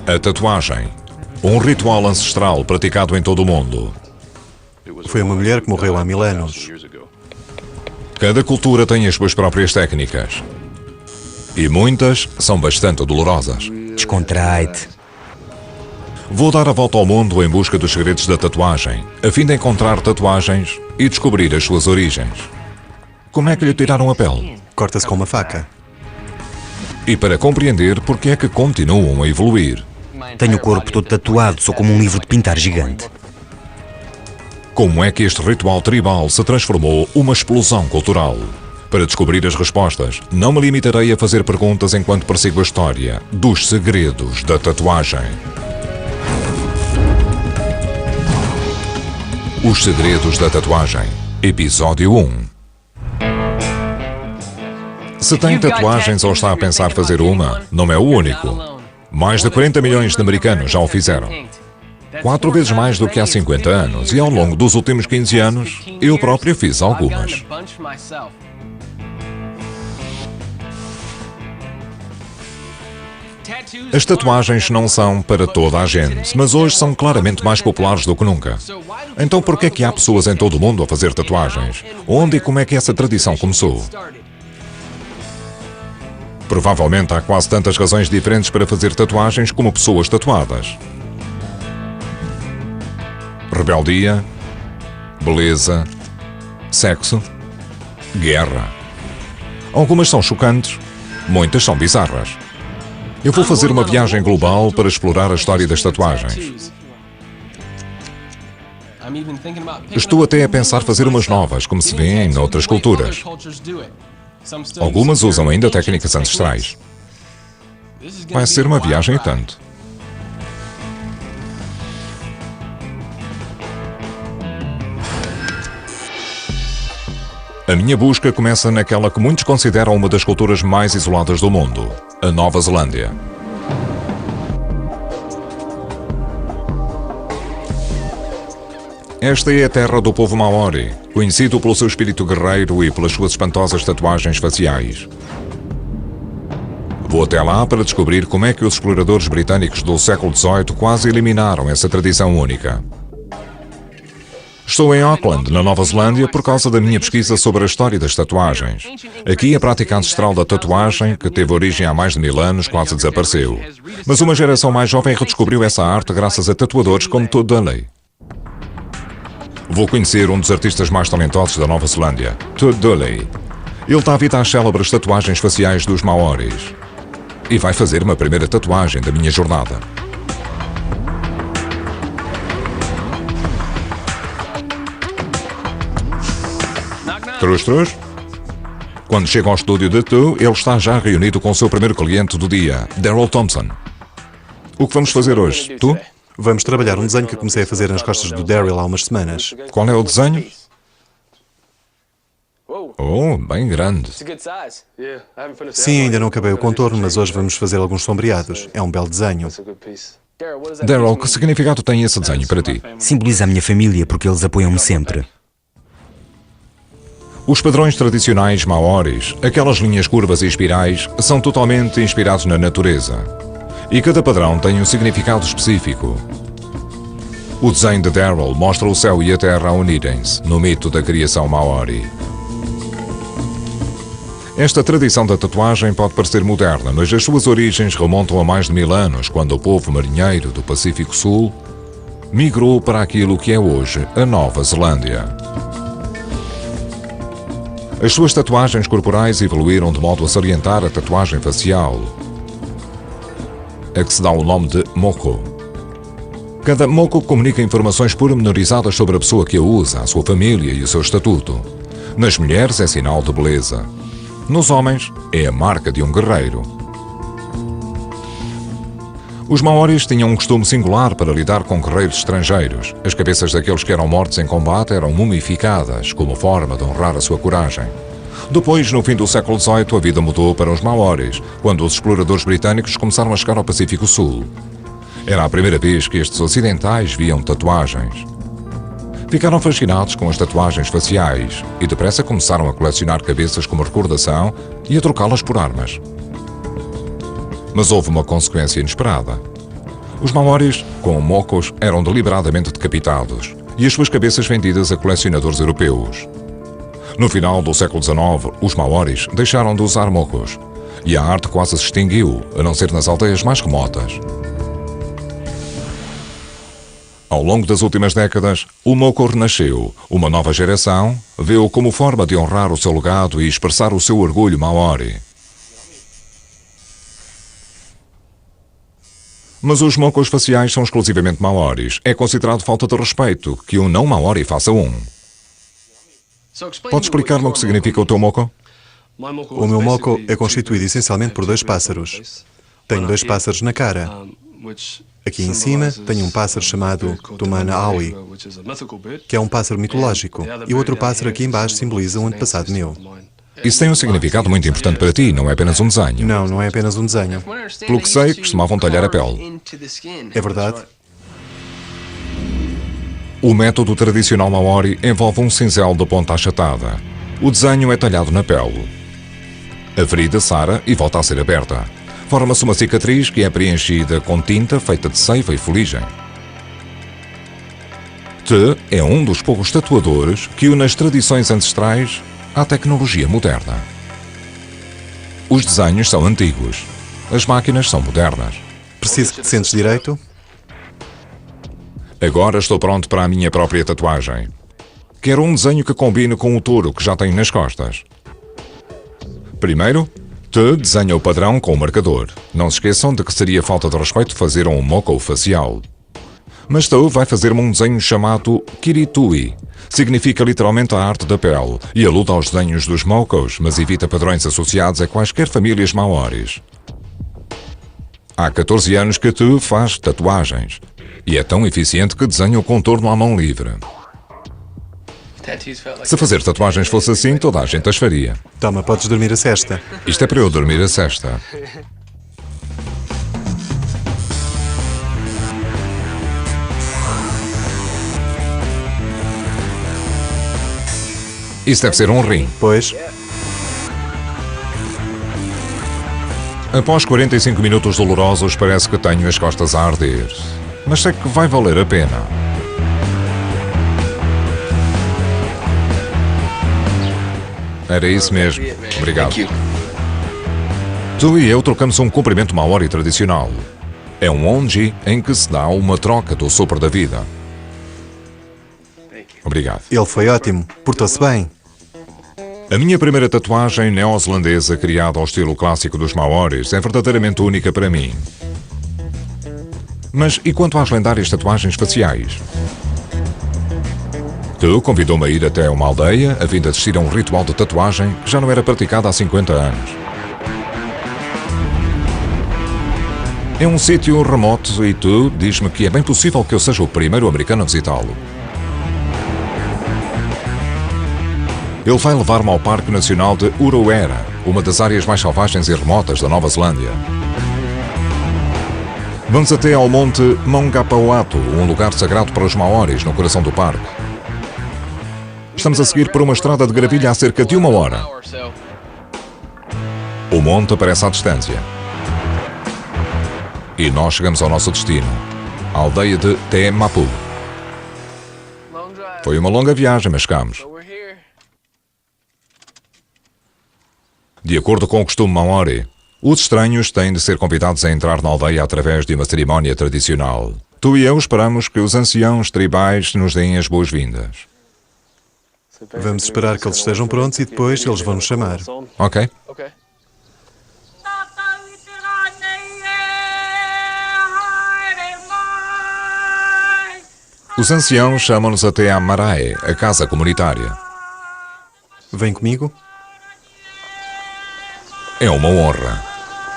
A tatuagem, um ritual ancestral praticado em todo o mundo. Foi uma mulher que morreu há 1000 anos. Cada cultura tem as suas próprias técnicas. E muitas são bastante dolorosas. Descontrai-te. Vou dar a volta ao mundo em busca dos segredos da tatuagem, a fim de encontrar tatuagens e descobrir as suas origens. Como é que lhe tiraram a pele? Corta-se com uma faca. E para compreender porque é que continuam a evoluir. Tenho o corpo todo tatuado, sou como um livro de pintar gigante. Como é que este ritual tribal se transformou uma explosão cultural? Para descobrir as respostas, não me limitarei a fazer perguntas enquanto persigo a história dos segredos da tatuagem. Os segredos da tatuagem, episódio 1. Se tem tatuagens ou está a pensar fazer uma, não é o único. Mais de 40 milhões de americanos já o fizeram. 4 vezes mais do que há 50 anos, e ao longo dos últimos 15 anos, eu próprio fiz algumas. As tatuagens não são para toda a gente, mas hoje são claramente mais populares do que nunca. Então por que é que há pessoas em todo o mundo a fazer tatuagens? Onde e como é que essa tradição começou? Provavelmente há quase tantas razões diferentes para fazer tatuagens como pessoas tatuadas. Rebeldia, beleza, sexo, guerra. Algumas são chocantes, muitas são bizarras. Eu vou fazer uma viagem global para explorar a história das tatuagens. Estou até a pensar fazer umas novas, como se vê em outras culturas. Algumas usam ainda técnicas ancestrais. Vai ser uma viagem e tanto. A minha busca começa naquela que muitos consideram uma das culturas mais isoladas do mundo, a Nova Zelândia. Esta é a terra do povo Maori, conhecido pelo seu espírito guerreiro e pelas suas espantosas tatuagens faciais. Vou até lá para descobrir como é que os exploradores britânicos do século XVIII quase eliminaram essa tradição única. Estou em Auckland, na Nova Zelândia, por causa da minha pesquisa sobre a história das tatuagens. Aqui a prática ancestral da tatuagem, que teve origem há mais de 1000 anos, quase desapareceu. Mas uma geração mais jovem redescobriu essa arte graças a tatuadores como Todd Dulley. Vou conhecer um dos artistas mais talentosos da Nova Zelândia, Todd Dulley. Ele está a evitar as célebres tatuagens faciais dos Maoris. E vai fazer uma primeira tatuagem da minha jornada. Trus, trus. Quando chego ao estúdio de Tu, ele está já reunido com o seu primeiro cliente do dia, Daryl Thompson. O que vamos fazer hoje? Tu? Vamos trabalhar um desenho que comecei a fazer nas costas do Daryl há umas semanas. Qual é o desenho? Oh, bem grande. Sim, ainda não acabei o contorno, mas hoje vamos fazer alguns sombreados. É um belo desenho. Daryl, que significado tem esse desenho para ti? Simboliza a minha família porque eles apoiam-me sempre. Os padrões tradicionais maoris, aquelas linhas curvas e espirais, são totalmente inspirados na natureza. E cada padrão tem um significado específico. O desenho de Daryl mostra o céu e a terra a unirem-se no mito da criação maori. Esta tradição da tatuagem pode parecer moderna, mas as suas origens remontam a mais de 1000 anos, quando o povo marinheiro do Pacífico Sul migrou para aquilo que é hoje a Nova Zelândia. As suas tatuagens corporais evoluíram de modo a salientar a tatuagem facial, a que se dá o nome de moko. Cada moko comunica informações pormenorizadas sobre a pessoa que a usa, a sua família e o seu estatuto. Nas mulheres é sinal de beleza. Nos homens é a marca de um guerreiro. Os maoris tinham um costume singular para lidar com guerreiros estrangeiros. As cabeças daqueles que eram mortos em combate eram mumificadas, como forma de honrar a sua coragem. Depois, no fim do século XVIII, a vida mudou para os maoris, quando os exploradores britânicos começaram a chegar ao Pacífico Sul. Era a primeira vez que estes ocidentais viam tatuagens. Ficaram fascinados com as tatuagens faciais e depressa começaram a colecionar cabeças como recordação e a trocá-las por armas. Mas houve uma consequência inesperada. Os maoris, com mocos, eram deliberadamente decapitados e as suas cabeças vendidas a colecionadores europeus. No final do século XIX, os maoris deixaram de usar mocos e a arte quase se extinguiu, a não ser nas aldeias mais remotas. Ao longo das últimas décadas, o moco renasceu. Uma nova geração vê-o como forma de honrar o seu legado e expressar o seu orgulho maori. Mas os mocos faciais são exclusivamente maoris. É considerado falta de respeito que um não maori faça um. Pode explicar-me o que significa o teu moco? O meu moco é constituído essencialmente por 2 pássaros. Tenho 2 pássaros na cara. Aqui em cima tenho um pássaro chamado Tumana Aoi, que é um pássaro mitológico, e o outro pássaro aqui embaixo simboliza um antepassado meu. Isso tem um significado muito importante para ti, não é apenas um desenho. Não, não é apenas um desenho. Pelo que sei, costumavam talhar a pele. É verdade? O método tradicional maori envolve um cinzel de ponta achatada. O desenho é talhado na pele. A ferida sara e volta a ser aberta. Forma-se uma cicatriz que é preenchida com tinta feita de seiva e fuligem. Te é um dos poucos tatuadores que une as tradições ancestrais à tecnologia moderna. Os desenhos são antigos. As máquinas são modernas. Preciso que te sentes direito? Agora estou pronto para a minha própria tatuagem. Quero um desenho que combine com o touro que já tenho nas costas. Primeiro, Te desenha o padrão com o marcador. Não se esqueçam de que seria falta de respeito fazer um moco facial. Mas Te vai fazer-me um desenho chamado Kiritui. Significa literalmente a arte da pele e alude aos desenhos dos mocos, mas evita padrões associados a quaisquer famílias maoris. Há 14 anos que Te faz tatuagens e é tão eficiente que desenha o contorno à mão livre. Se fazer tatuagens fosse assim, toda a gente as faria. Toma, podes dormir a sesta. Isto é para eu dormir a sesta. Isso deve ser um rim. Pois. Após 45 minutos dolorosos, parece que tenho as costas a arder. Mas sei que vai valer a pena. Era isso mesmo. Obrigado. Tu e eu trocamos um cumprimento maori tradicional. É um onji em que se dá uma troca do sopro da vida. Obrigado. Ele foi ótimo. Portou-se bem. A minha primeira tatuagem neozelandesa criada ao estilo clássico dos maoris é verdadeiramente única para mim. Mas e quanto às lendárias tatuagens faciais? Tu convidou-me a ir até uma aldeia a fim de assistir a um ritual de tatuagem que já não era praticado há 50 anos. É um sítio remoto e tu diz-me que é bem possível que eu seja o primeiro americano a visitá-lo. Ele vai levar-me ao Parque Nacional de Urewera, uma das áreas mais selvagens e remotas da Nova Zelândia. Vamos até ao Monte Mongapauatu, um lugar sagrado para os maoris, no coração do parque. Estamos a seguir por uma estrada de gravilha há cerca de 1 hora. O monte aparece à distância. E nós chegamos ao nosso destino, a aldeia de Te Mapu. Foi uma longa viagem, mas chegamos. De acordo com o costume maori, os estranhos têm de ser convidados a entrar na aldeia através de uma cerimónia tradicional. Tu e eu esperamos que os anciãos tribais nos deem as boas-vindas. Vamos esperar que eles estejam prontos e depois eles vão nos chamar. Ok? Os anciãos chamam-nos até a Marae, a casa comunitária. Vem comigo? É uma honra.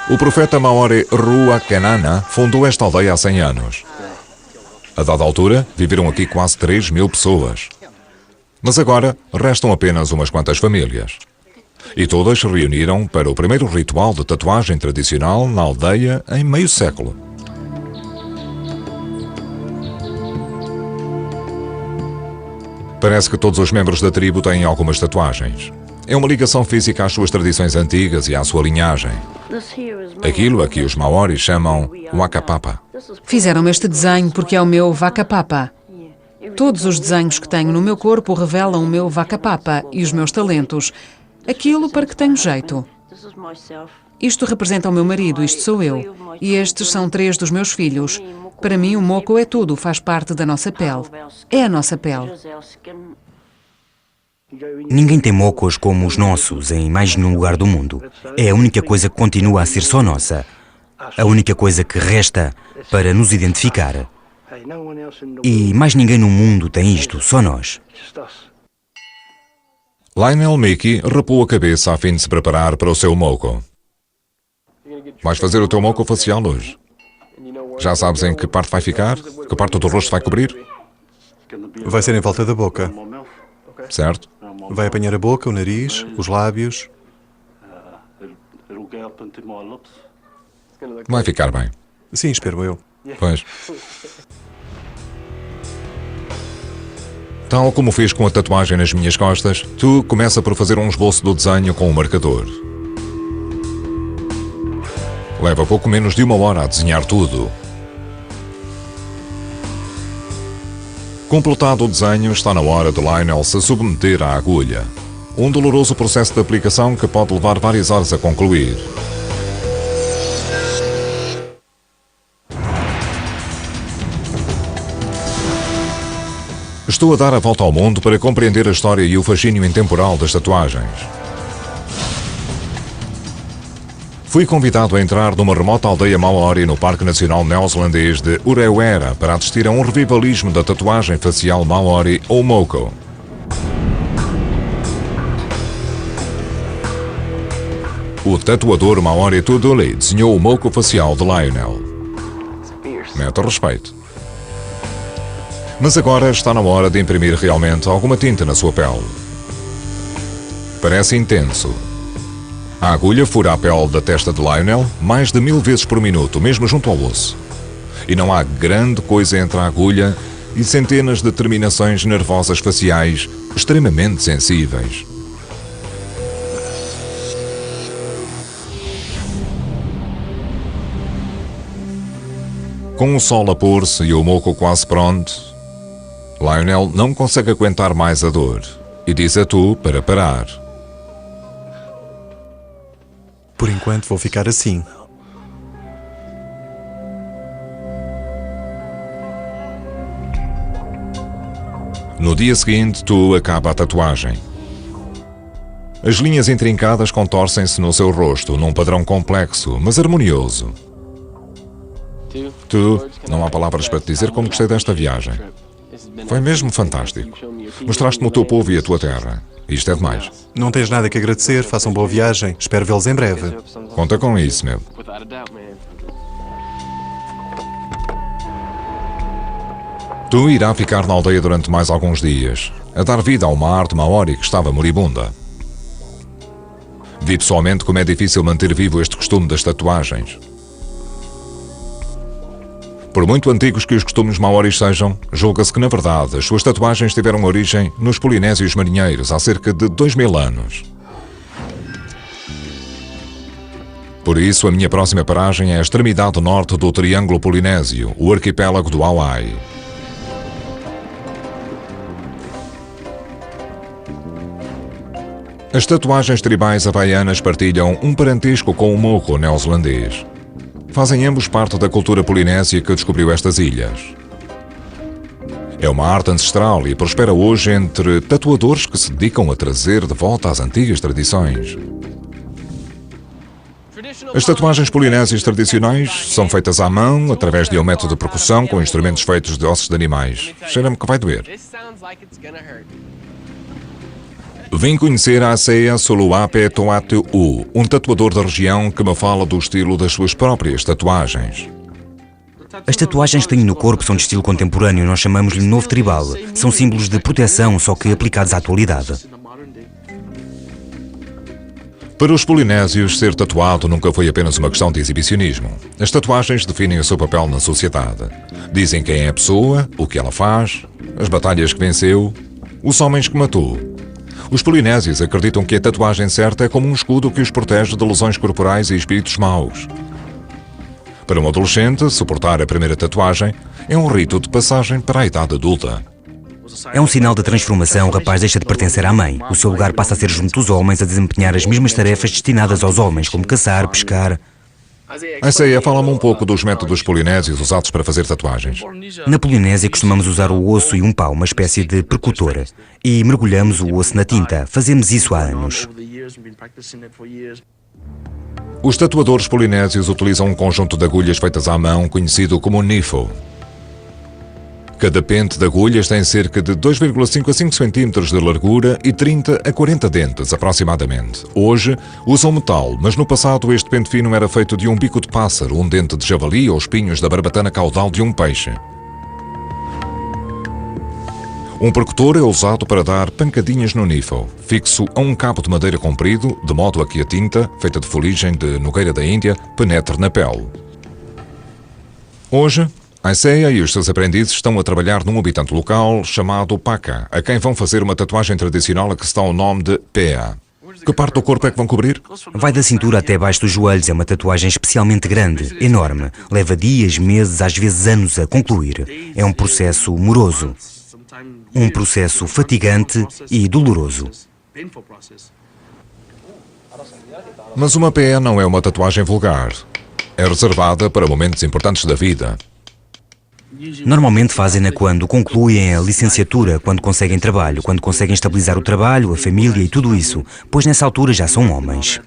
O profeta maori Rua Kenana fundou esta aldeia há 100 anos. A dada altura, viveram aqui quase 3.000 pessoas. Mas agora, restam apenas umas quantas famílias. E todas se reuniram para o primeiro ritual de tatuagem tradicional na aldeia em meio século. Parece que todos os membros da tribo têm algumas tatuagens. É uma ligação física às suas tradições antigas e à sua linhagem. Aquilo a que os maoris chamam Wakapapa. Fizeram-me este desenho porque é o meu vaca-papa. Todos os desenhos que tenho no meu corpo revelam o meu vaca-papa e os meus talentos. Aquilo para que tenho jeito. Isto representa o meu marido, isto sou eu. E estes são 3 dos meus filhos. Para mim, o moco é tudo, faz parte da nossa pele. É a nossa pele. Ninguém tem mocos como os nossos em mais nenhum lugar do mundo. É a única coisa que continua a ser só nossa. A única coisa que resta para nos identificar. E mais ninguém no mundo tem isto, só nós. Lionel Mickey rapou a cabeça a fim de se preparar para o seu moco. Vais fazer o teu moco facial hoje. Já sabes em que parte vai ficar? Que parte do rosto vai cobrir? Vai ser em volta da boca. Certo? Vai apanhar a boca, o nariz, os lábios. Vai ficar bem. Sim, espero eu. Pois. Tal como fiz com a tatuagem nas minhas costas, tu começa por fazer um esboço do desenho com um marcador. Leva pouco menos de 1 hora a desenhar tudo. Completado o desenho, está na hora de Lionel se submeter à agulha. Um doloroso processo de aplicação que pode levar várias horas a concluir. Estou a dar a volta ao mundo para compreender a história e o fascínio intemporal das tatuagens. Fui convidado a entrar numa remota aldeia maori no Parque Nacional Neozelandês de Urewera para assistir a um revivalismo da tatuagem facial maori ou moco. O tatuador maori Tuduli desenhou o moco facial de Lionel. Mete respeito. Mas agora está na hora de imprimir realmente alguma tinta na sua pele. Parece intenso. A agulha fura a pele da testa de Lionel mais de 1000 vezes por minuto, mesmo junto ao osso. E não há grande coisa entre a agulha e centenas de terminações nervosas faciais extremamente sensíveis. Com o sol a pôr-se e o moco quase pronto, Lionel não consegue aguentar mais a dor e diz a tu para parar. Por enquanto vou ficar assim. No dia seguinte, tu acaba a tatuagem. As linhas intrincadas contorcem-se no seu rosto, num padrão complexo, mas harmonioso. Tu, não há palavras para te dizer como gostei desta viagem. Foi mesmo fantástico. Mostraste-me o teu povo e a tua terra. Isto é demais. Não tens nada que agradecer, façam boa viagem. Espero vê-los em breve. Conta com isso, meu. Tu irá ficar na aldeia durante mais alguns dias, a dar vida a uma arte maori que estava moribunda. Vi pessoalmente como é difícil manter vivo este costume das tatuagens. Por muito antigos que os costumes maoris sejam, julga-se que, na verdade, as suas tatuagens tiveram origem nos polinésios marinheiros há cerca de 2000 anos. Por isso, a minha próxima paragem é a extremidade norte do Triângulo Polinésio, o arquipélago do Hawaii. As tatuagens tribais havaianas partilham um parentesco com o moco neozelandês. Fazem ambos parte da cultura polinésia que descobriu estas ilhas. É uma arte ancestral e prospera hoje entre tatuadores que se dedicam a trazer de volta as antigas tradições. As tatuagens polinésias tradicionais são feitas à mão, através de um método de percussão com instrumentos feitos de ossos de animais. Cheira-me que vai doer. Vim conhecer a Aseia Soluape Toatu, um tatuador da região que me fala do estilo das suas próprias tatuagens. As tatuagens que tenho no corpo são de estilo contemporâneo, nós chamamos-lhe novo tribal. São símbolos de proteção, só que aplicados à atualidade. Para os polinésios, ser tatuado nunca foi apenas uma questão de exibicionismo. As tatuagens definem o seu papel na sociedade. Dizem quem é a pessoa, o que ela faz, as batalhas que venceu, os homens que matou. Os polinésios acreditam que a tatuagem certa é como um escudo que os protege de lesões corporais e espíritos maus. Para um adolescente, suportar a primeira tatuagem é um rito de passagem para a idade adulta. É um sinal de transformação. O rapaz deixa de pertencer à mãe. O seu lugar passa a ser junto dos homens, a desempenhar as mesmas tarefas destinadas aos homens, como caçar, pescar. Isaiah, fala-me um pouco dos métodos polinésios usados para fazer tatuagens. Na Polinésia costumamos usar o osso e um pau, uma espécie de percutor, e mergulhamos o osso na tinta. Fazemos isso há anos. Os tatuadores polinésios utilizam um conjunto de agulhas feitas à mão, conhecido como nifo. Cada pente de agulhas tem cerca de 2,5 a 5 cm de largura e 30 a 40 dentes, aproximadamente. Hoje, usam metal, mas no passado este pente fino era feito de um bico de pássaro, um dente de javali ou espinhos da barbatana caudal de um peixe. Um percutor é usado para dar pancadinhas no nifo, fixo a um cabo de madeira comprido, de modo a que a tinta, feita de fuligem de nogueira da Índia, penetre na pele. Hoje, Isaiah e os seus aprendizes estão a trabalhar num habitante local chamado Paca, a quem vão fazer uma tatuagem tradicional a que se dá o nome de Pea. Que parte do corpo é que vão cobrir? Vai da cintura até baixo dos joelhos. É uma tatuagem especialmente grande, enorme. Leva dias, meses, às vezes anos a concluir. É um processo moroso. Um processo fatigante e doloroso. Mas uma Pea não é uma tatuagem vulgar. É reservada para momentos importantes da vida. Normalmente fazem-na quando concluem a licenciatura, quando conseguem trabalho, quando conseguem estabilizar o trabalho, a família e tudo isso, pois nessa altura já são homens.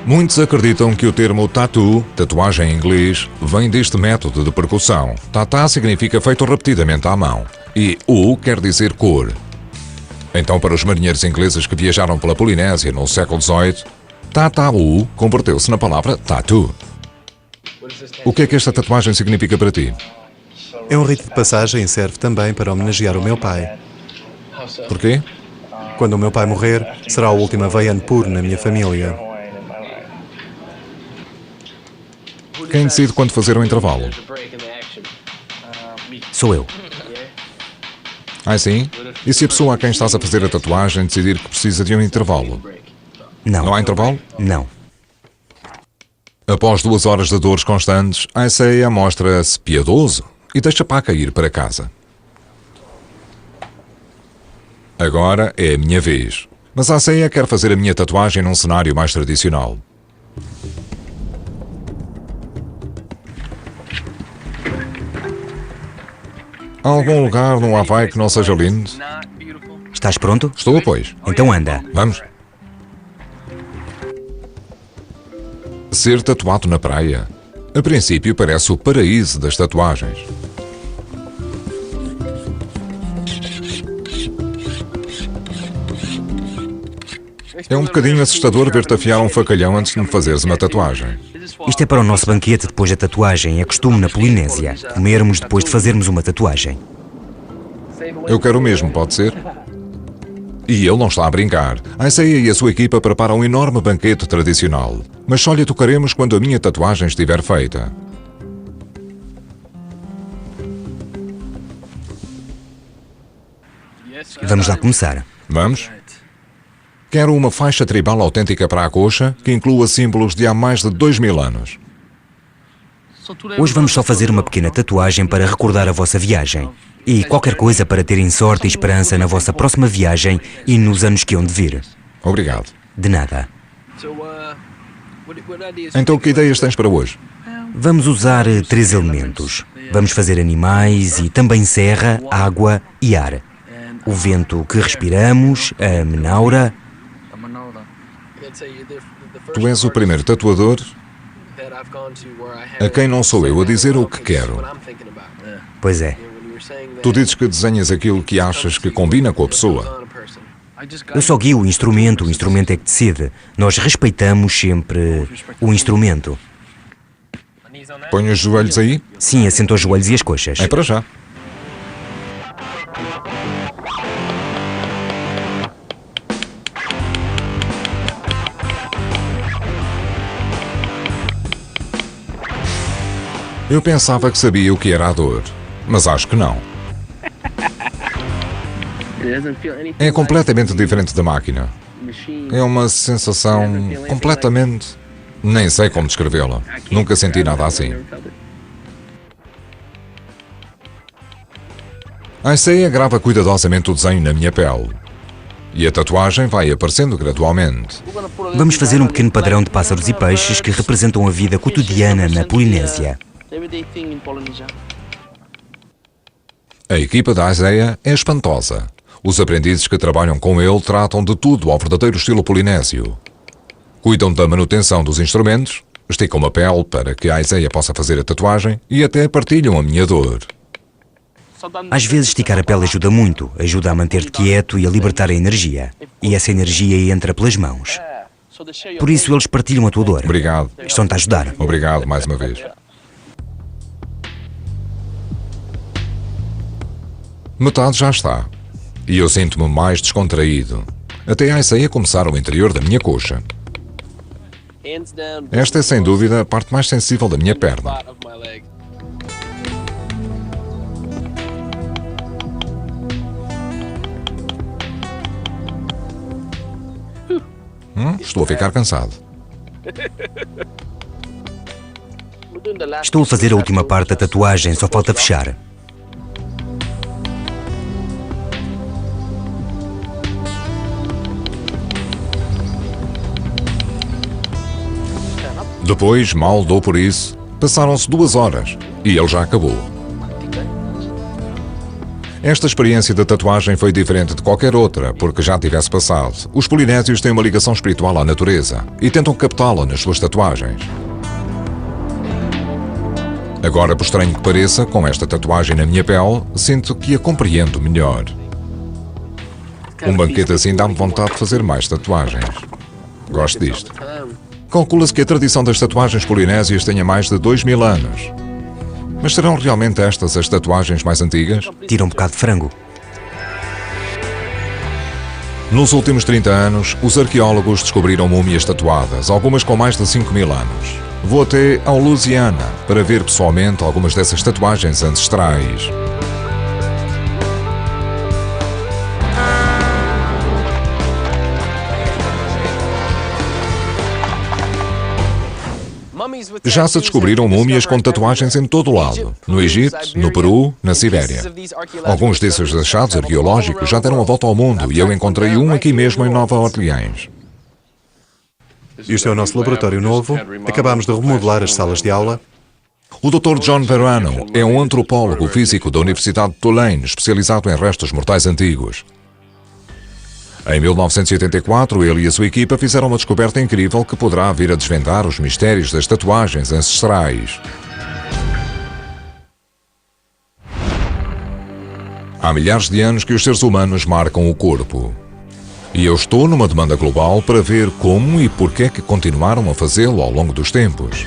Muitos acreditam que o termo tattoo, tatuagem em inglês, vem deste método de percussão. Tatá significa feito repetidamente à mão e U quer dizer cor. Então, para os marinheiros ingleses que viajaram pela Polinésia no século XVIII, Tata-U converteu-se na palavra tattoo. O que é que esta tatuagem significa para ti? É um rito de passagem e serve também para homenagear o meu pai. Porquê? Quando o meu pai morrer, será a última Vayan Pur na minha família. Quem decide quando fazer um intervalo? Sou eu. Ah, sim? E se a pessoa a quem estás a fazer a tatuagem decidir que precisa de um intervalo? Não. Não há intervalo? Não. Após 2 horas de dores constantes, Isaiah mostra-se piedoso e deixa Paca ir para casa. Agora é a minha vez. Mas Isaiah quer fazer a minha tatuagem num cenário mais tradicional. Há algum lugar no Havaí que não seja lindo? Estás pronto? Estou, pois. Então anda. Vamos. Ser tatuado na praia, a princípio parece o paraíso das tatuagens. É um bocadinho assustador ver-te afiar um facalhão antes de me fazeres uma tatuagem. Isto é para o nosso banquete depois da tatuagem. É costume na Polinésia comermos depois de fazermos uma tatuagem. Eu quero o mesmo, pode ser? E ele não está a brincar. A Isaiah e a sua equipa preparam um enorme banquete tradicional. Mas só lhe tocaremos quando a minha tatuagem estiver feita. Vamos lá começar. Vamos? Quero uma faixa tribal autêntica para a coxa que inclua símbolos de há mais de 2000 anos. Hoje vamos só fazer uma pequena tatuagem para recordar a vossa viagem. E qualquer coisa para terem sorte e esperança na vossa próxima viagem e nos anos que hão de vir. Obrigado. De nada. Então, que ideias tens para hoje? Vamos usar 3 elementos. Vamos fazer animais e também serra, água e ar. O vento que respiramos, a menaura. Tu és o primeiro tatuador a quem não sou eu a dizer o que quero. Pois é. Tu dizes que desenhas aquilo que achas que combina com a pessoa. Eu só guio o instrumento é que decide. Nós respeitamos sempre o instrumento. Põe os joelhos aí? Sim, assenta os joelhos e as coxas. É para já. Eu pensava que sabia o que era a dor, mas acho que não. É completamente diferente da máquina. É uma sensação completamente Nem sei como descrevê-la. Nunca senti nada assim. A Isaiah grava cuidadosamente o desenho na minha pele. E a tatuagem vai aparecendo gradualmente. Vamos fazer um pequeno padrão de pássaros e peixes que representam a vida cotidiana na Polinésia. A equipa da Isaiah é espantosa. Os aprendizes que trabalham com ele tratam de tudo ao verdadeiro estilo polinésio. Cuidam da manutenção dos instrumentos, esticam a pele para que a Isaiah possa fazer a tatuagem e até partilham a minha dor. Às vezes esticar a pele ajuda muito, ajuda a manter-te quieto e a libertar a energia. E essa energia entra pelas mãos. Por isso eles partilham a tua dor. Obrigado. Estão-te a ajudar. Obrigado mais uma vez. Metade já está. E eu sinto-me mais descontraído. Até a Isaiah começar o interior da minha coxa. Esta é sem dúvida a parte mais sensível da minha perna. Estou a ficar cansado. Estou a fazer a última parte da tatuagem, só falta fechar. Depois, mal dou por isso, passaram-se 2 horas e ele já acabou. Esta experiência da tatuagem foi diferente de qualquer outra, porque já tivesse passado. Os polinésios têm uma ligação espiritual à natureza e tentam captá-la nas suas tatuagens. Agora, por estranho que pareça, com esta tatuagem na minha pele, sinto que a compreendo melhor. Um banquete assim dá-me vontade de fazer mais tatuagens. Gosto disto. Calcula-se que a tradição das tatuagens polinésias tenha mais de 2000 anos. Mas serão realmente estas as tatuagens mais antigas? Tira um bocado de frango. Nos últimos 30 anos, os arqueólogos descobriram múmias tatuadas, algumas com mais de 5000 anos. Vou até ao Louisiana para ver pessoalmente algumas dessas tatuagens ancestrais. Já se descobriram múmias com tatuagens em todo o lado, no Egito, no Peru, na Sibéria. Alguns desses achados arqueológicos já deram a volta ao mundo e eu encontrei um aqui mesmo em Nova Orleans. Este é o nosso laboratório novo. Acabamos de remodelar as salas de aula. O Dr. John Verano é um antropólogo físico da Universidade de Tulane, especializado em restos mortais antigos. Em 1984, ele e a sua equipa fizeram uma descoberta incrível que poderá vir a desvendar os mistérios das tatuagens ancestrais. Há milhares de anos que os seres humanos marcam o corpo. E eu estou numa demanda global para ver como e porquê que continuaram a fazê-lo ao longo dos tempos.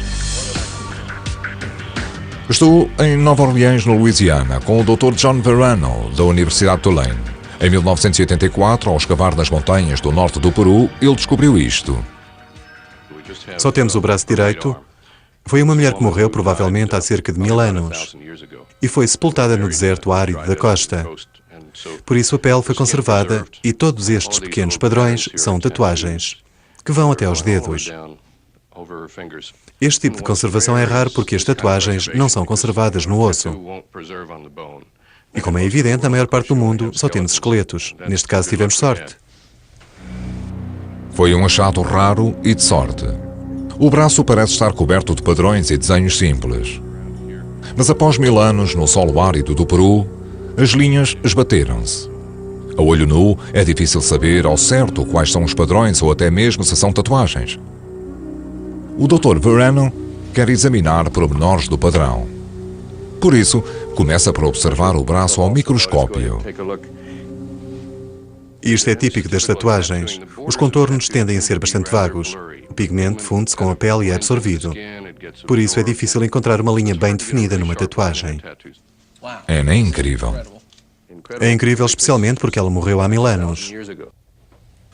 Estou em Nova Orleans, no Louisiana, com o Dr. John Verano, da Universidade de Tulane. Em 1984, ao escavar nas montanhas do norte do Peru, ele descobriu isto. Só temos o braço direito. Foi uma mulher que morreu provavelmente há cerca de 1000 anos e foi sepultada no deserto árido da costa. Por isso a pele foi conservada e todos estes pequenos padrões são tatuagens, que vão até aos dedos. Este tipo de conservação é raro porque as tatuagens não são conservadas no osso. E como é evidente, na maior parte do mundo só temos esqueletos. Neste caso tivemos sorte. Foi um achado raro e de sorte. O braço parece estar coberto de padrões e desenhos simples. Mas após 1000 anos no solo árido do Peru, as linhas esbateram-se. A olho nu é difícil saber ao certo quais são os padrões ou até mesmo se são tatuagens. O Dr. Verano quer examinar pormenores do padrão. Por isso, começa por observar o braço ao microscópio. Isto é típico das tatuagens. Os contornos tendem a ser bastante vagos. O pigmento funde-se com a pele e é absorvido. Por isso é difícil encontrar uma linha bem definida numa tatuagem. É nem incrível. É incrível especialmente porque ela morreu há 1000 anos.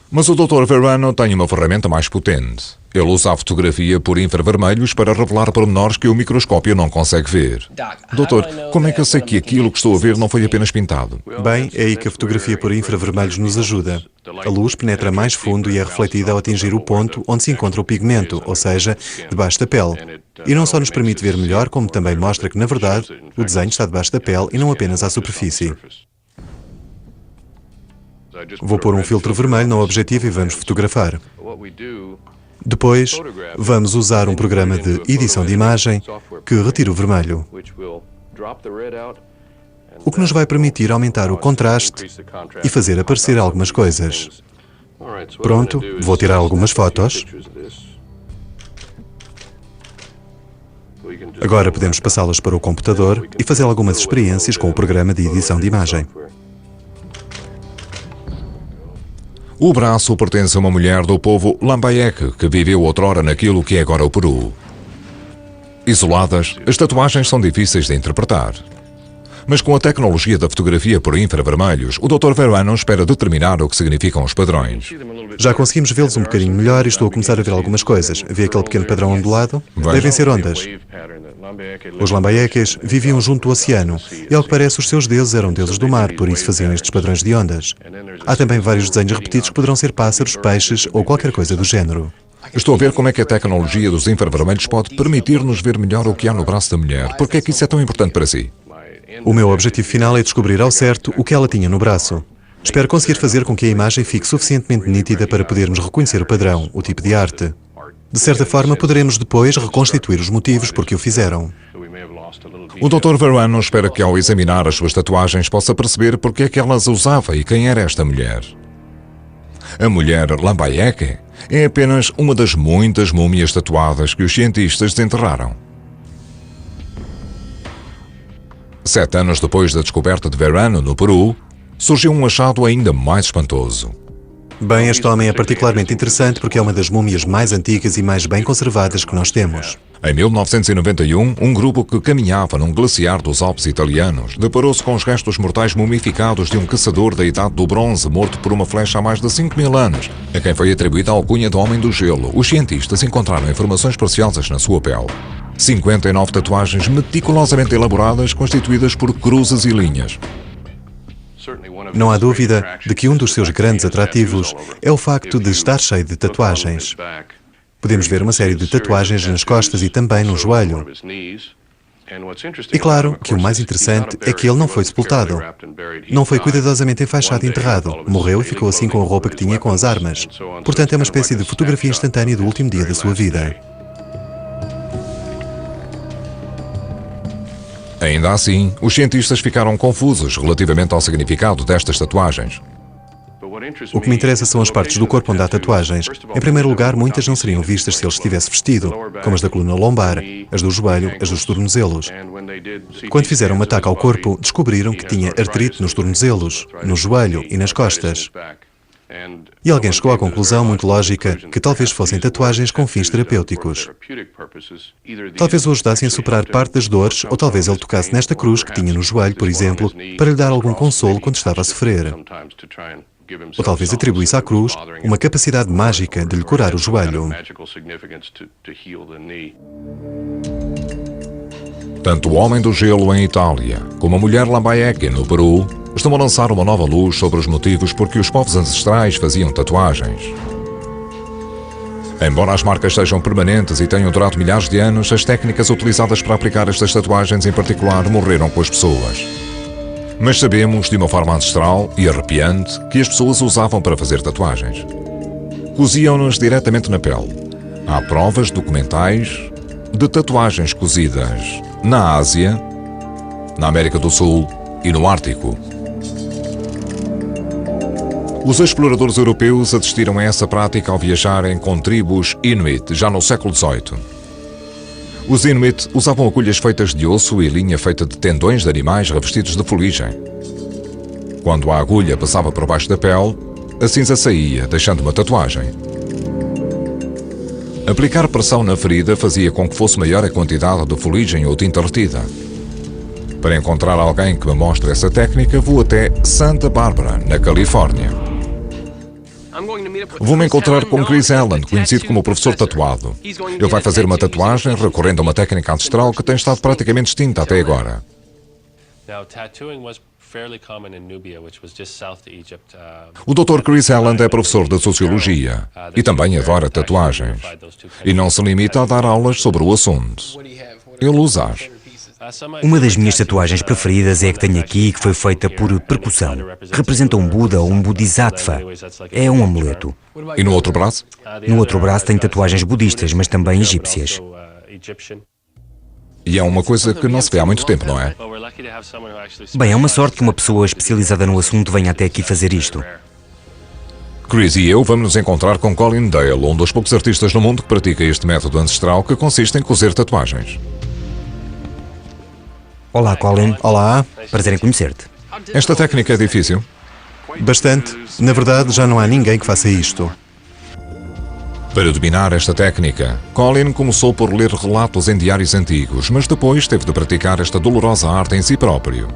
Mas o Dr. Verano tem uma ferramenta mais potente. Ele usa a fotografia por infravermelhos para revelar pormenores que o microscópio não consegue ver. Doutor, como é que eu sei que aquilo que estou a ver não foi apenas pintado? Bem, é aí que a fotografia por infravermelhos nos ajuda. A luz penetra mais fundo e é refletida ao atingir o ponto onde se encontra o pigmento, ou seja, debaixo da pele. E não só nos permite ver melhor, como também mostra que, na verdade, o desenho está debaixo da pele e não apenas à superfície. Vou pôr um filtro vermelho no objetivo e vamos fotografar. Depois, vamos usar um programa de edição de imagem que retira o vermelho, o que nos vai permitir aumentar o contraste e fazer aparecer algumas coisas. Pronto, vou tirar algumas fotos. Agora podemos passá-las para o computador e fazer algumas experiências com o programa de edição de imagem. O braço pertence a uma mulher do povo Lambayeque, que viveu outrora naquilo que é agora o Peru. Isoladas, as tatuagens são difíceis de interpretar. Mas com a tecnologia da fotografia por infravermelhos, o Dr. Verano espera determinar o que significam os padrões. Já conseguimos vê-los um bocadinho melhor e estou a começar a ver algumas coisas. Vê aquele pequeno padrão ondulado? Devem ser ondas. Os Lambayeques viviam junto do oceano e, ao que parece, os seus deuses eram deuses do mar, por isso faziam estes padrões de ondas. Há também vários desenhos repetidos que poderão ser pássaros, peixes ou qualquer coisa do género. Estou a ver como é que a tecnologia dos infravermelhos pode permitir-nos ver melhor o que há no braço da mulher. Por que é que isso é tão importante para si? O meu objetivo final é descobrir ao certo o que ela tinha no braço. Espero conseguir fazer com que a imagem fique suficientemente nítida para podermos reconhecer o padrão, o tipo de arte. De certa forma, poderemos depois reconstituir os motivos por que o fizeram. O Dr. Verano espera que, ao examinar as suas tatuagens, possa perceber porque é que ela as usava e quem era esta mulher. A mulher Lambayeque é apenas uma das muitas múmias tatuadas que os cientistas desenterraram. 7 anos depois da descoberta de Verano no Peru, surgiu um achado ainda mais espantoso. Bem, este homem é particularmente interessante porque é uma das múmias mais antigas e mais bem conservadas que nós temos. Em 1991, um grupo que caminhava num glaciar dos Alpes italianos deparou-se com os restos mortais mumificados de um caçador da Idade do Bronze morto por uma flecha há mais de 5.000 anos, a quem foi atribuída a alcunha de Homem do Gelo. Os cientistas encontraram informações preciosas na sua pele. 59 tatuagens meticulosamente elaboradas, constituídas por cruzes e linhas. Não há dúvida de que um dos seus grandes atrativos é o facto de estar cheio de tatuagens. Podemos ver uma série de tatuagens nas costas e também no joelho. E claro que o mais interessante é que ele não foi sepultado. Não foi cuidadosamente enfaixado e enterrado. Morreu e ficou assim com a roupa que tinha com as armas. Portanto, é uma espécie de fotografia instantânea do último dia da sua vida. Ainda assim, os cientistas ficaram confusos relativamente ao significado destas tatuagens. O que me interessa são as partes do corpo onde há tatuagens. Em primeiro lugar, muitas não seriam vistas se ele estivesse vestido, como as da coluna lombar, as do joelho, as dos tornozelos. Quando fizeram um ataque ao corpo, descobriram que tinha artrite nos tornozelos, no joelho e nas costas. E alguém chegou à conclusão muito lógica que talvez fossem tatuagens com fins terapêuticos. Talvez o ajudassem a superar parte das dores, ou talvez ele tocasse nesta cruz que tinha no joelho, por exemplo, para lhe dar algum consolo quando estava a sofrer. Ou talvez atribuísse à cruz uma capacidade mágica de lhe curar o joelho. Tanto o Homem do Gelo em Itália, como a mulher Lambayeque no Peru, estão a lançar uma nova luz sobre os motivos por que os povos ancestrais faziam tatuagens. Embora as marcas sejam permanentes e tenham durado milhares de anos, as técnicas utilizadas para aplicar estas tatuagens em particular morreram com as pessoas. Mas sabemos, de uma forma ancestral e arrepiante, que as pessoas usavam para fazer tatuagens. Coziam-nas diretamente na pele. Há provas documentais de tatuagens cozidas na Ásia, na América do Sul e no Ártico. Os exploradores europeus assistiram a essa prática ao viajarem com tribos Inuit, já no século XVIII. Os Inuit usavam agulhas feitas de osso e linha feita de tendões de animais revestidos de fuligem. Quando a agulha passava por baixo da pele, a cinza saía, deixando uma tatuagem. Aplicar pressão na ferida fazia com que fosse maior a quantidade de fuligem ou tinta retida. Para encontrar alguém que me mostre essa técnica, vou até Santa Bárbara, na Califórnia. Vou-me encontrar com Chris Allen, conhecido como o professor tatuado. Ele vai fazer uma tatuagem recorrendo a uma técnica ancestral que tem estado praticamente extinta até agora. O Dr. Chris Allen é professor de Sociologia e também adora tatuagens. E não se limita a dar aulas sobre o assunto. Ele os as. Uma das minhas tatuagens preferidas é a que tenho aqui e que foi feita por percussão. Representa um Buda ou um Bodhisattva. É um amuleto. E no outro braço? No outro braço tenho tatuagens budistas, mas também egípcias. E é uma coisa que não se vê há muito tempo, não é? Bem, é uma sorte que uma pessoa especializada no assunto venha até aqui fazer isto. Chris e eu vamos nos encontrar com Colin Dale, um dos poucos artistas no mundo que pratica este método ancestral que consiste em cozer tatuagens. Olá, Colin. Olá. Prazer em conhecer-te. Esta técnica é difícil? Bastante. Na verdade, já não há ninguém que faça isto. Para dominar esta técnica, Colin começou por ler relatos em diários antigos, mas depois teve de praticar esta dolorosa arte em si próprio.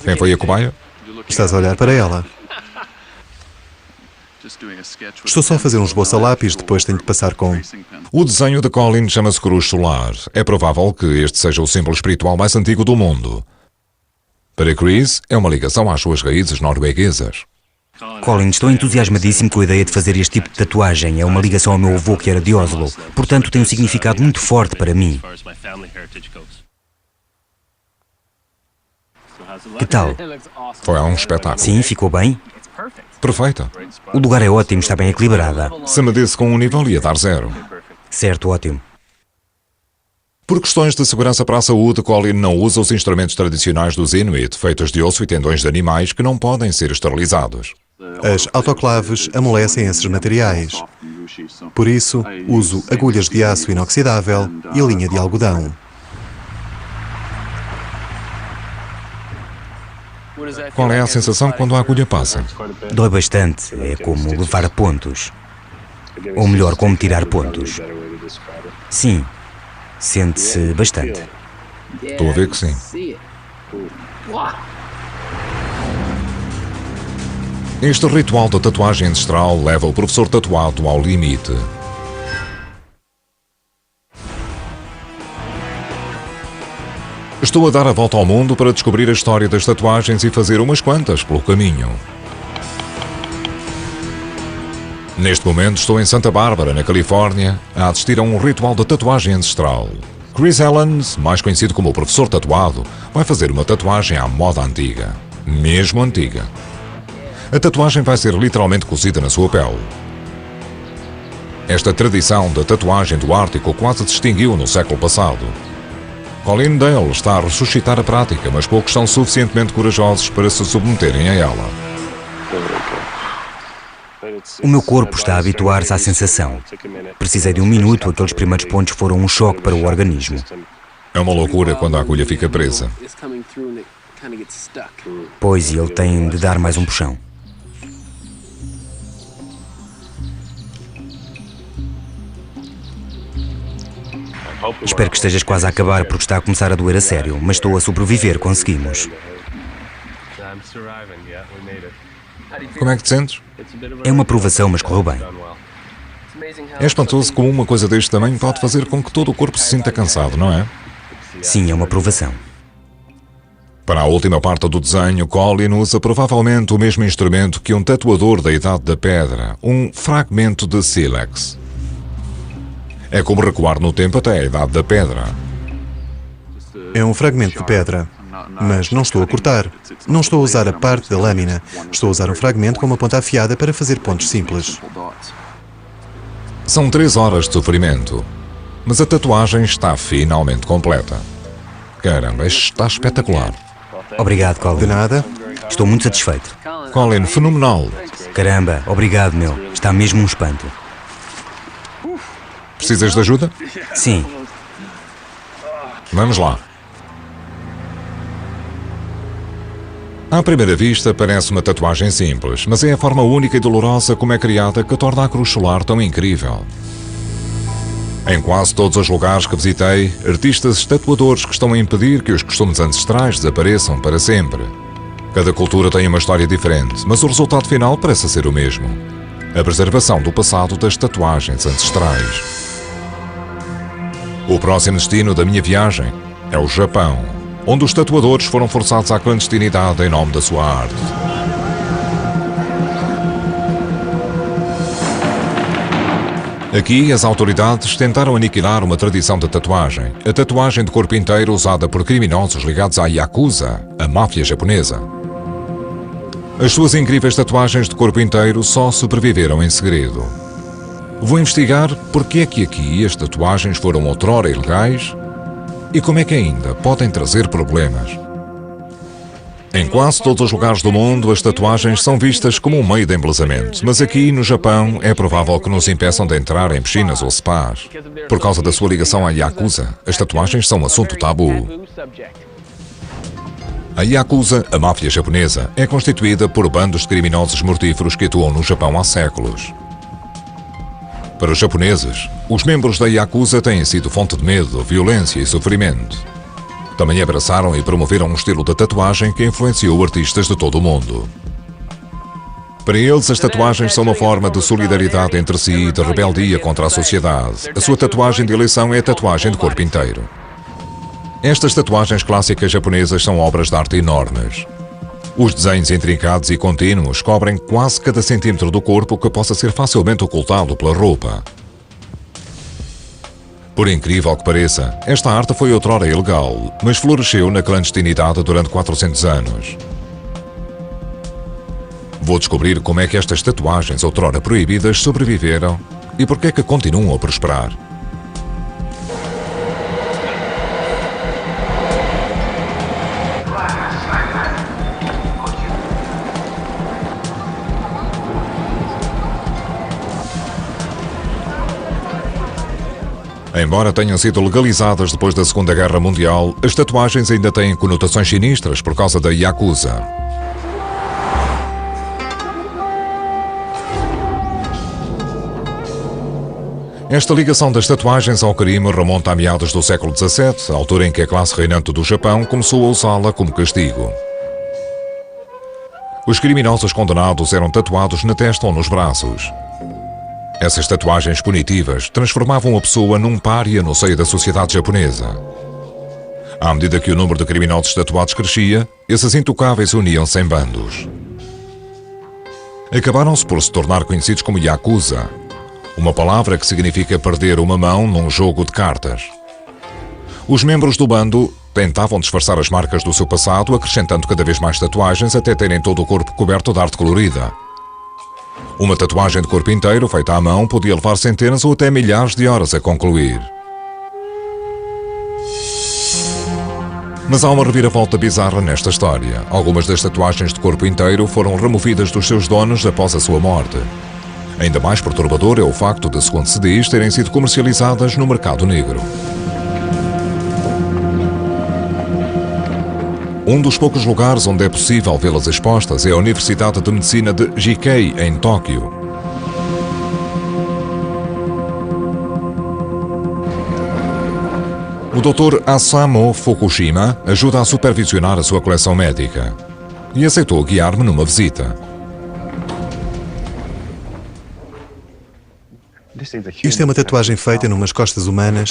Quem foi a cobaia? Estás a olhar para ela. Estou só a fazer um esboço a lápis, depois tenho de passar com... O desenho de Colin chama-se Cruz Solar. É provável que este seja o símbolo espiritual mais antigo do mundo. Para Chris, é uma ligação às suas raízes norueguesas. Colin, estou entusiasmadíssimo com a ideia de fazer este tipo de tatuagem. É uma ligação ao meu avô que era de Oslo. Portanto, tem um significado muito forte para mim. Que tal? Foi um espetáculo. Sim, ficou bem? Perfeita. O lugar é ótimo, está bem equilibrada. Se me disse com um nível, ia dar 0. Certo, ótimo. Por questões de segurança para a saúde, Colin não usa os instrumentos tradicionais dos Inuit, feitos de osso e tendões de animais que não podem ser esterilizados. As autoclaves amolecem esses materiais. Por isso, uso agulhas de aço inoxidável e linha de algodão. Qual é a sensação quando a agulha passa? Dói bastante. É como levar pontos. Ou melhor, como tirar pontos. Sim. Sente-se bastante. Estou a ver que sim. Este ritual da tatuagem ancestral leva o professor tatuado ao limite. Estou a dar a volta ao mundo para descobrir a história das tatuagens e fazer umas quantas pelo caminho. Neste momento estou em Santa Bárbara, na Califórnia, a assistir a um ritual de tatuagem ancestral. Chris Allen, mais conhecido como o professor tatuado, vai fazer uma tatuagem à moda antiga. Mesmo antiga. A tatuagem vai ser literalmente cozida na sua pele. Esta tradição da tatuagem do Ártico quase se extinguiu no século passado. Colin Dale está a ressuscitar a prática, mas poucos são suficientemente corajosos para se submeterem a ela. O meu corpo está a habituar-se à sensação. Precisei de 1 minuto, aqueles primeiros pontos foram um choque para o organismo. É uma loucura quando a agulha fica presa. Pois, e ele tem de dar mais um puxão. Espero que estejas quase a acabar porque está a começar a doer a sério, mas estou a sobreviver, conseguimos. Como é que te sentes? É uma provação, mas correu bem. É espantoso como uma coisa deste tamanho pode fazer com que todo o corpo se sinta cansado, não é? Sim, é uma provação. Para a última parte do desenho, Colin usa provavelmente o mesmo instrumento que um tatuador da Idade da Pedra, um fragmento de sílex. É como recuar no tempo até a Idade da Pedra. É um fragmento de pedra, mas não estou a cortar. Não estou a usar a parte da lâmina. Estou a usar um fragmento com uma ponta afiada para fazer pontos simples. São 3 horas de sofrimento, mas a tatuagem está finalmente completa. Caramba, isto está espetacular. Obrigado, Colin. De nada. Estou muito satisfeito. Colin, fenomenal. Caramba, obrigado, meu. Está mesmo um espanto. Precisas de ajuda? Sim. Vamos lá. À primeira vista, parece uma tatuagem simples, mas é a forma única e dolorosa como é criada que torna a cruz solar tão incrível. Em quase todos os lugares que visitei, artistas e tatuadores que estão a impedir que os costumes ancestrais desapareçam para sempre. Cada cultura tem uma história diferente, mas o resultado final parece ser o mesmo. a preservação do passado das tatuagens ancestrais. O próximo destino da minha viagem é o Japão, onde os tatuadores foram forçados à clandestinidade em nome da sua arte. Aqui, as autoridades tentaram aniquilar uma tradição de tatuagem, a tatuagem de corpo inteiro usada por criminosos ligados à Yakuza, a máfia japonesa. As suas incríveis tatuagens de corpo inteiro só sobreviveram em segredo. Vou investigar porque é que aqui as tatuagens foram outrora ilegais e como é que ainda podem trazer problemas. Em quase todos os lugares do mundo, as tatuagens são vistas como um meio de embelezamento, mas aqui no Japão é provável que nos impeçam de entrar em piscinas ou spas. Por causa da sua ligação à Yakuza, as tatuagens são um assunto tabu. A Yakuza, a máfia japonesa, é constituída por bandos de criminosos mortíferos que atuam no Japão há séculos. Para os japoneses, os membros da Yakuza têm sido fonte de medo, violência e sofrimento. Também abraçaram e promoveram um estilo de tatuagem que influenciou artistas de todo o mundo. Para eles, as tatuagens são uma forma de solidariedade entre si e de rebeldia contra a sociedade. A sua tatuagem de eleição é a tatuagem de corpo inteiro. Estas tatuagens clássicas japonesas são obras de arte enormes. Os desenhos intrincados e contínuos cobrem quase cada centímetro do corpo que possa ser facilmente ocultado pela roupa. Por incrível que pareça, esta arte foi outrora ilegal, mas floresceu na clandestinidade durante 400 anos. Vou descobrir como é que estas tatuagens outrora proibidas sobreviveram e porque é que continuam a prosperar. Embora tenham sido legalizadas depois da Segunda Guerra Mundial, as tatuagens ainda têm conotações sinistras por causa da Yakuza. Esta ligação das tatuagens ao crime remonta a meados do século XVII, a altura em que a classe reinante do Japão começou a usá-la como castigo. Os criminosos condenados eram tatuados na testa ou nos braços. Essas tatuagens punitivas transformavam a pessoa num pária no seio da sociedade japonesa. À medida que o número de criminosos tatuados crescia, esses intocáveis uniam-se em bandos. Acabaram-se por se tornar conhecidos como Yakuza, uma palavra que significa perder uma mão num jogo de cartas. Os membros do bando tentavam disfarçar as marcas do seu passado, acrescentando cada vez mais tatuagens até terem todo o corpo coberto de arte colorida. Uma tatuagem de corpo inteiro feita à mão podia levar centenas ou até milhares de horas a concluir. Mas há uma reviravolta bizarra nesta história. Algumas das tatuagens de corpo inteiro foram removidas dos seus donos após a sua morte. Ainda mais perturbador é o facto de, segundo se diz, terem sido comercializadas no mercado negro. Um dos poucos lugares onde é possível vê-las expostas é a Universidade de Medicina de Jikei, em Tóquio. O Dr. Asamo Fukushima ajuda a supervisionar a sua coleção médica e aceitou guiar-me numa visita. Isto é uma tatuagem feita numas costas humanas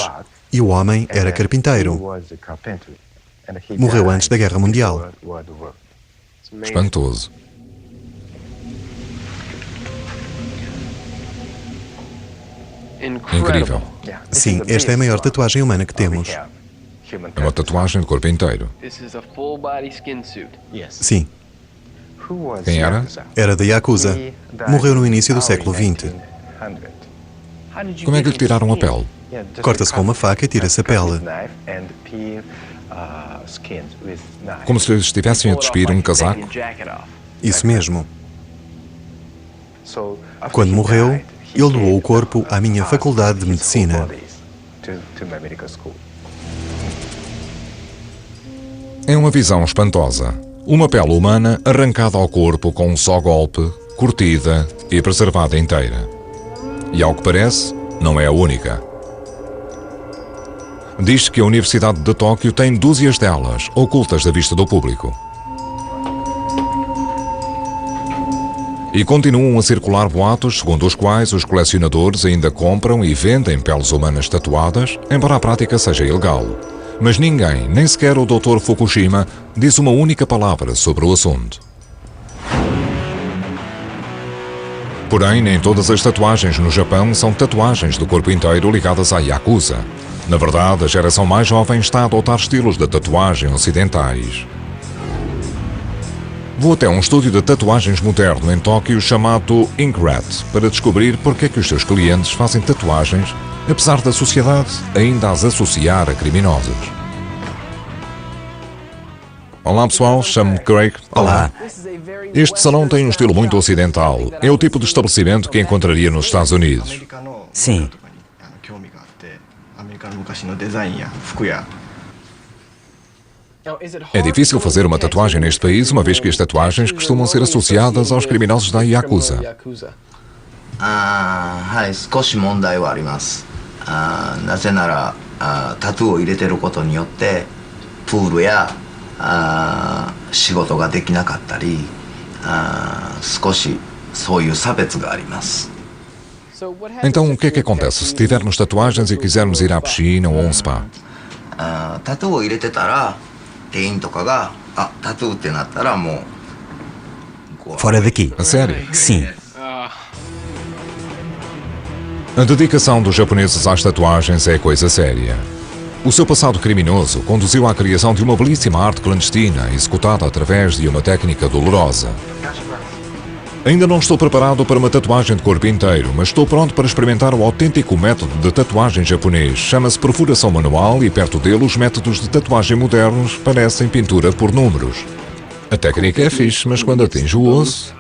e o homem era carpinteiro. Morreu antes da Guerra Mundial. Espantoso. Incrível. Sim, esta é a maior tatuagem humana que temos. É uma tatuagem de corpo inteiro. Sim. Quem era? Era da Yakuza. Morreu no início do século XX. Como é que lhe tiraram a pele? Corta-se com uma faca e tira-se a pele. Como se lhe estivessem a despir um casaco? Isso mesmo. Quando morreu, ele doou o corpo à minha faculdade de medicina. É uma visão espantosa. Uma pele humana arrancada ao corpo com um só golpe, curtida e preservada inteira. E ao que parece, não é a única. Diz-se que a Universidade de Tóquio tem dúzias delas, ocultas da vista do público. E continuam a circular boatos segundo os quais os colecionadores ainda compram e vendem peles humanas tatuadas, embora a prática seja ilegal. Mas ninguém, nem sequer o Dr. Fukushima, diz uma única palavra sobre o assunto. Porém, nem todas as tatuagens no Japão são tatuagens do corpo inteiro ligadas à Yakuza. Na verdade, a geração mais jovem está a adotar estilos de tatuagem ocidentais. Vou até um estúdio de tatuagens moderno em Tóquio chamado Inkrat para descobrir porque é que os seus clientes fazem tatuagens, apesar da sociedade ainda as associar a criminosos. Olá pessoal, chamo-me Craig. Olá. Este salão tem um estilo muito ocidental. É o tipo de estabelecimento que encontraria nos Estados Unidos. Sim. É difícil fazer uma tatuagem neste país, uma vez que as tatuagens costumam ser associadas aos criminosos da Yakuza. はい、少し問題はあります。なぜならタトゥーを入れてることによってプールや仕事ができなかったり少しそういう差別があります。 Então, o que é que acontece se tivermos tatuagens e quisermos ir à piscina ou a um spa? タトゥーを入れてたら店員とかがタトゥーってなったらもう Fora daqui. A sério? Sim. A dedicação dos japoneses às tatuagens é coisa séria. O seu passado criminoso conduziu à criação de uma belíssima arte clandestina, executada através de uma técnica dolorosa. Ainda não estou preparado para uma tatuagem de corpo inteiro, mas estou pronto para experimentar o autêntico método de tatuagem japonês. Chama-se perfuração manual e perto dele os métodos de tatuagem modernos parecem pintura por números. A técnica é fixe, mas quando atinge o osso...